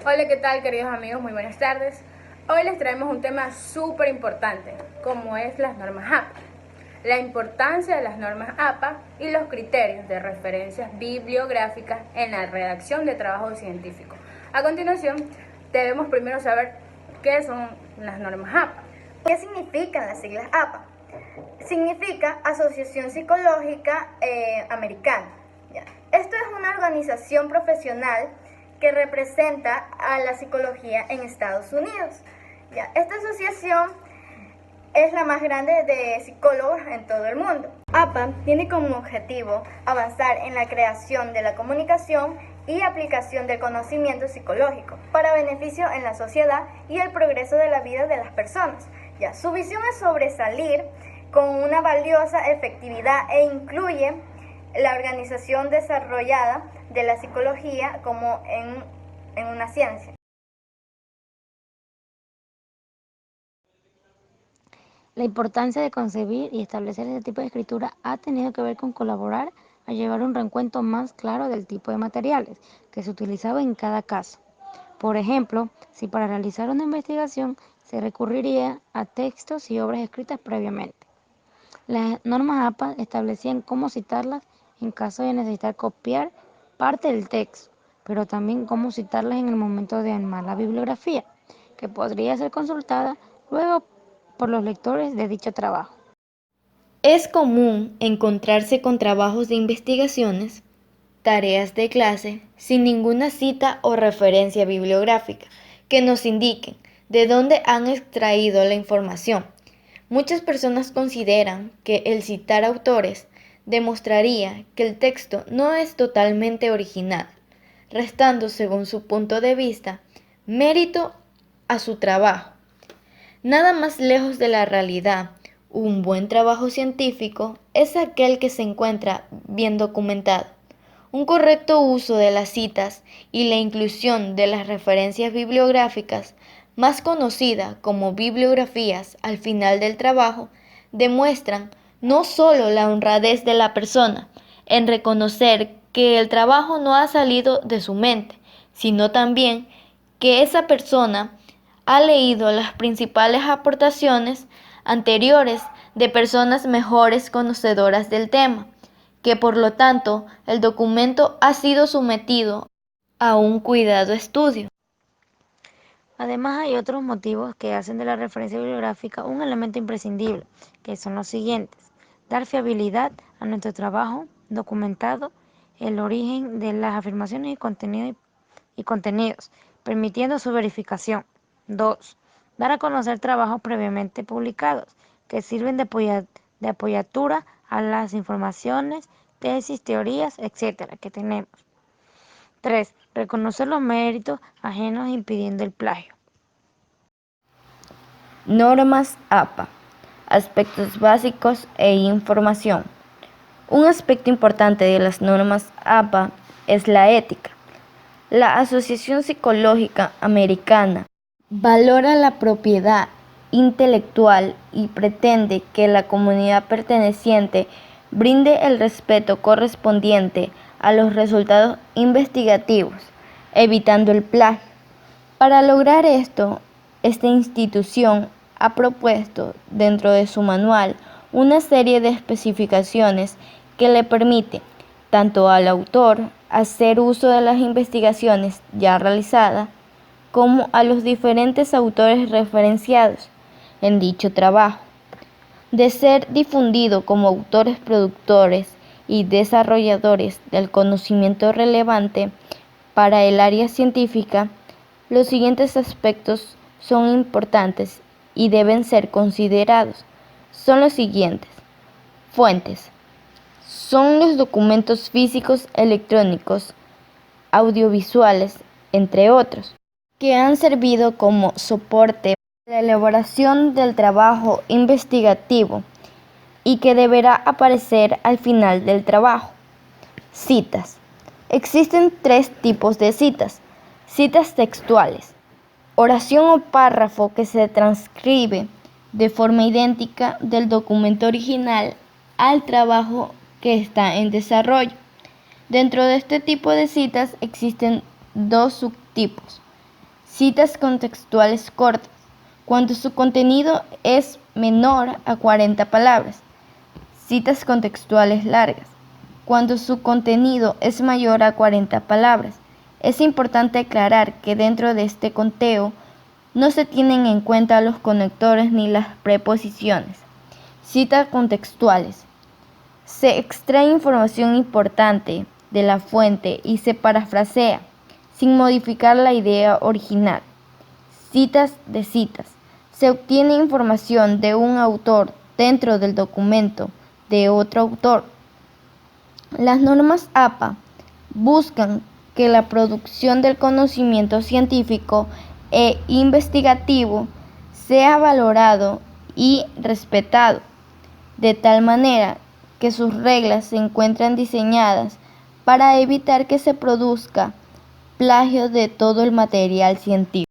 Hola, ¿qué tal, queridos amigos? Muy buenas tardes. Hoy les traemos un tema súper importante, como es las normas APA, la importancia de las normas APA y los criterios de referencias bibliográficas en la redacción de trabajos científicos. A continuación, debemos primero saber qué son las normas APA. ¿Qué significan las siglas APA? Significa Asociación Psicológica Americana. ¿Ya? Esto es una organización profesional que representa a la psicología en Estados Unidos. ¿Ya? Esta asociación es la más grande de psicólogos en todo el mundo. APA tiene como objetivo avanzar en la creación de la comunicación y aplicación del conocimiento psicológico para beneficio en la sociedad y el progreso de la vida de las personas. Ya, su visión es sobresalir con una valiosa efectividad e incluye la organización desarrollada de la psicología como en una ciencia. La importancia de concebir y establecer este tipo de escritura ha tenido que ver con colaborar a llevar un recuento más claro del tipo de materiales que se utilizaba en cada caso. Por ejemplo, si para realizar una investigación se recurriría a textos y obras escritas previamente. Las normas APA establecían cómo citarlas en caso de necesitar copiar parte del texto, pero también cómo citarlas en el momento de armar la bibliografía, que podría ser consultada luego por los lectores de dicho trabajo. Es común encontrarse con trabajos de investigaciones, tareas de clase, sin ninguna cita o referencia bibliográfica que nos indiquen de dónde han extraído la información. Muchas personas consideran que el citar autores demostraría que el texto no es totalmente original, restando, según su punto de vista, mérito a su trabajo. Nada más lejos de la realidad. Un buen trabajo científico es aquel que se encuentra bien documentado. Un correcto uso de las citas y la inclusión de las referencias bibliográficas, más conocidas como bibliografías al final del trabajo, demuestran no solo la honradez de la persona en reconocer que el trabajo no ha salido de su mente, sino también que esa persona ha leído las principales aportaciones anteriores de personas mejores conocedoras del tema, que por lo tanto el documento ha sido sometido a un cuidado estudio. Además, hay otros motivos que hacen de la referencia bibliográfica un elemento imprescindible, que son los siguientes: dar fiabilidad a nuestro trabajo documentado, el origen de las afirmaciones y contenidos, permitiendo su verificación. 2. Dar a conocer trabajos previamente publicados, que sirven de apoyatura a las informaciones, tesis, teorías, etcétera, que tenemos. 3. Reconocer los méritos ajenos impidiendo el plagio. Normas APA. Aspectos básicos e información. Un aspecto importante de las normas APA es la ética. La Asociación Psicológica Americana valora la propiedad intelectual y pretende que la comunidad perteneciente brinde el respeto correspondiente a los resultados investigativos, evitando el plagio. Para lograr esto, esta institución ha propuesto dentro de su manual una serie de especificaciones que le permiten tanto al autor hacer uso de las investigaciones ya realizadas, como a los diferentes autores referenciados en dicho trabajo, de ser difundido como autores productores y desarrolladores del conocimiento relevante para el área científica. Los siguientes aspectos son importantes y deben ser considerados. Son los siguientes. Fuentes. Son los documentos físicos, electrónicos, audiovisuales, entre otros, que han servido como soporte para la elaboración del trabajo investigativo y que deberá aparecer al final del trabajo. Citas. Existen 3 tipos de citas. Citas textuales, oración o párrafo que se transcribe de forma idéntica del documento original al trabajo que está en desarrollo. Dentro de este tipo de citas existen 2 subtipos: Citas contextuales cortas, cuando su contenido es menor a 40 palabras. Citas contextuales largas, cuando su contenido es mayor a 40 palabras. Es importante aclarar que dentro de este conteo no se tienen en cuenta los conectores ni las preposiciones. Citas contextuales. Se extrae información importante de la fuente y se parafrasea, sin modificar la idea original. Citas de citas. Se obtiene información de un autor dentro del documento de otro autor. Las normas APA buscan que la producción del conocimiento científico e investigativo sea valorado y respetado, de tal manera que sus reglas se encuentran diseñadas para evitar que se produzca plagio de todo el material científico.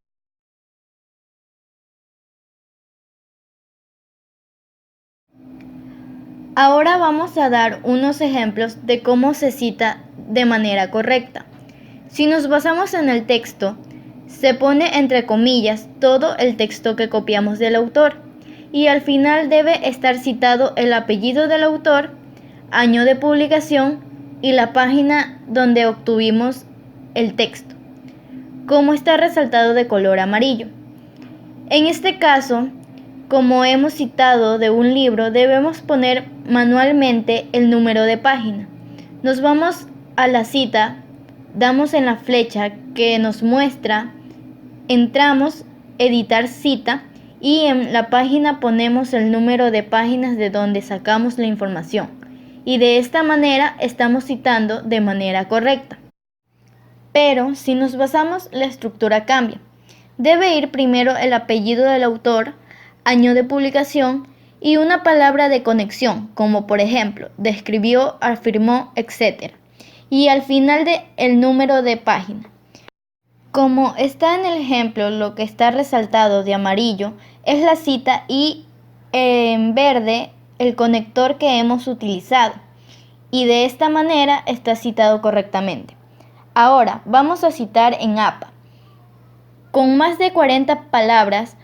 Ahora vamos a dar unos ejemplos de cómo se cita de manera correcta. Si nos basamos en el texto, se pone entre comillas todo el texto que copiamos del autor y al final debe estar citado el apellido del autor, año de publicación y la página donde obtuvimos el texto, como está resaltado de color amarillo. En este caso, como hemos citado de un libro, debemos poner manualmente el número de página. Nos vamos a la cita, damos en la flecha que nos muestra, entramos, editar cita y en la página ponemos el número de páginas de donde sacamos la información. Y de esta manera estamos citando de manera correcta. Pero si nos basamos, la estructura cambia. Debe ir primero el apellido del autor, año de publicación y una palabra de conexión, como por ejemplo, describió, afirmó, etc. Y al final el número de página. Como está en el ejemplo, lo que está resaltado de amarillo es la cita y en verde el conector que hemos utilizado. Y de esta manera está citado correctamente. Ahora vamos a citar en APA. Con más de 40 palabras,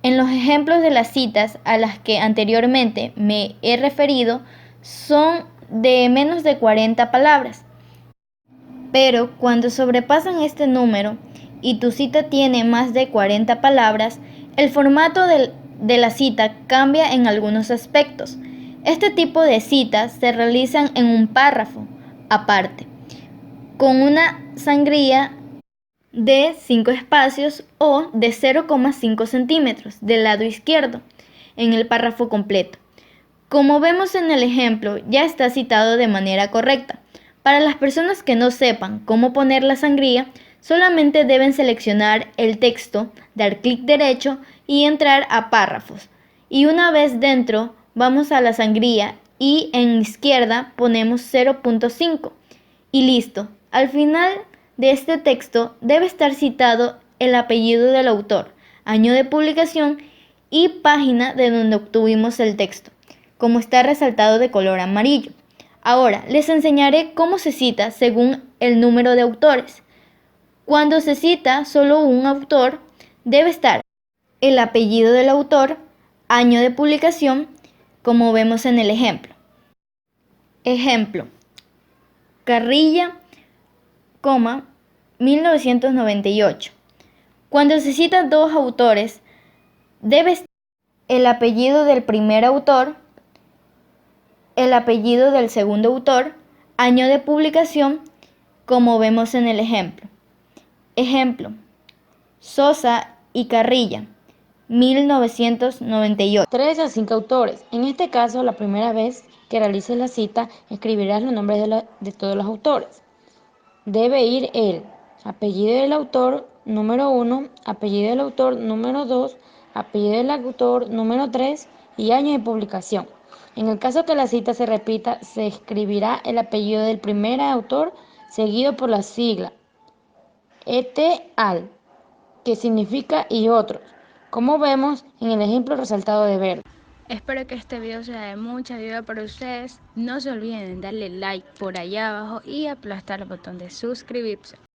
en los ejemplos de las citas a las que anteriormente me he referido son de menos de 40 palabras. Pero cuando sobrepasan este número y tu cita tiene más de 40 palabras, el formato de la cita cambia en algunos aspectos. Este tipo de citas se realizan en un párrafo aparte, con una sangría de 5 espacios o de 0,5 centímetros del lado izquierdo en el párrafo completo. Como vemos en el ejemplo, ya está citado de manera correcta. Para las personas que no sepan cómo poner la sangría, solamente deben seleccionar el texto, dar clic derecho y entrar a párrafos. Y una vez dentro, vamos a la sangría y en izquierda ponemos 0,5 y listo. Al final de este texto debe estar citado el apellido del autor, año de publicación y página de donde obtuvimos el texto, como está resaltado de color amarillo. Ahora les enseñaré cómo se cita según el número de autores. Cuando se cita solo un autor, debe estar el apellido del autor, año de publicación, como vemos en el ejemplo. Ejemplo, Carrilla, 1998. Cuando se citan dos autores, debe estar el apellido del primer autor, el apellido del segundo autor, año de publicación, como vemos en el ejemplo. Ejemplo, Sosa y Carrilla, 1998. 3 a 5 autores. En este caso, la primera vez que realices la cita, escribirás los nombres de todos los autores. Debe ir el apellido del autor número 1, apellido del autor número 2, apellido del autor número 3 y año de publicación. En el caso que la cita se repita, se escribirá el apellido del primer autor seguido por la sigla et al, que significa y otros, como vemos en el ejemplo resaltado de verde. Espero que este video sea de mucha ayuda para ustedes. No se olviden de darle like por allá abajo y aplastar el botón de suscribirse.